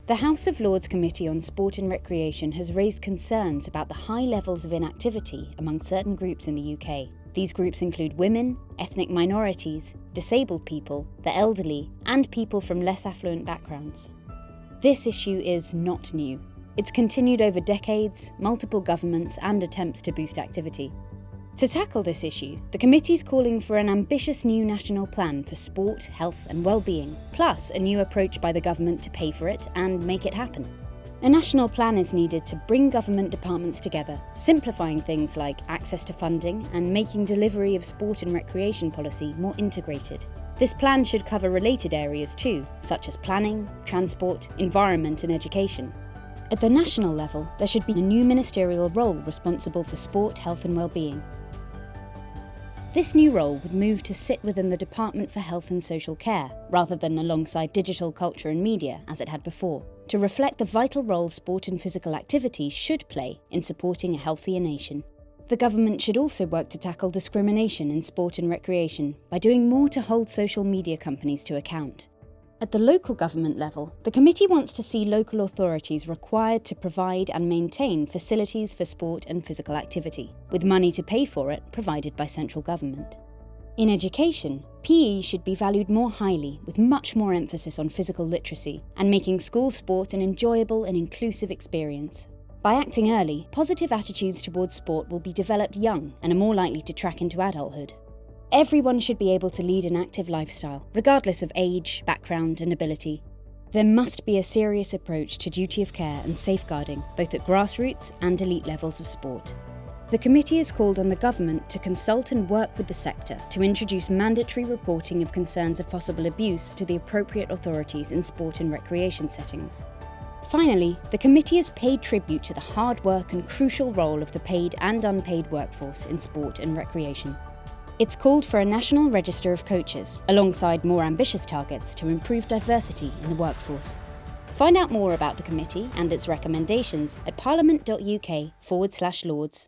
The House of Lords Committee on Sport and Recreation has raised concerns about the high levels of inactivity among certain groups in the UK. These groups include women, ethnic minorities, disabled people, the elderly, and people from less affluent backgrounds. This issue is not new. It's continued over decades, multiple governments, and attempts to boost activity. To tackle this issue, the committee's calling for an ambitious new national plan for sport, health and well-being, plus a new approach by the government to pay for it and make it happen. A national plan is needed to bring government departments together, simplifying things like access to funding and making delivery of sport and recreation policy more integrated. This plan should cover related areas too, such as planning, transport, environment and education. At the national level, there should be a new ministerial role responsible for sport, health and well-being. This new role would move to sit within the Department for Health and Social Care, rather than alongside digital culture and media, as it had before, to reflect the vital role sport and physical activity should play in supporting a healthier nation. The government should also work to tackle discrimination in sport and recreation by doing more to hold social media companies to account. At the local government level, the committee wants to see local authorities required to provide and maintain facilities for sport and physical activity, with money to pay for it provided by central government. In education, PE should be valued more highly, with much more emphasis on physical literacy and making school sport an enjoyable and inclusive experience. By acting early, positive attitudes towards sport will be developed young and are more likely to track into adulthood. Everyone should be able to lead an active lifestyle, regardless of age, background and ability. There must be a serious approach to duty of care and safeguarding, both at grassroots and elite levels of sport. The committee has called on the government to consult and work with the sector to introduce mandatory reporting of concerns of possible abuse to the appropriate authorities in sport and recreation settings. Finally, the committee has paid tribute to the hard work and crucial role of the paid and unpaid workforce in sport and recreation. It's called for a national register of coaches, alongside more ambitious targets to improve diversity in the workforce. Find out more about the committee and its recommendations at parliament.uk/Lords.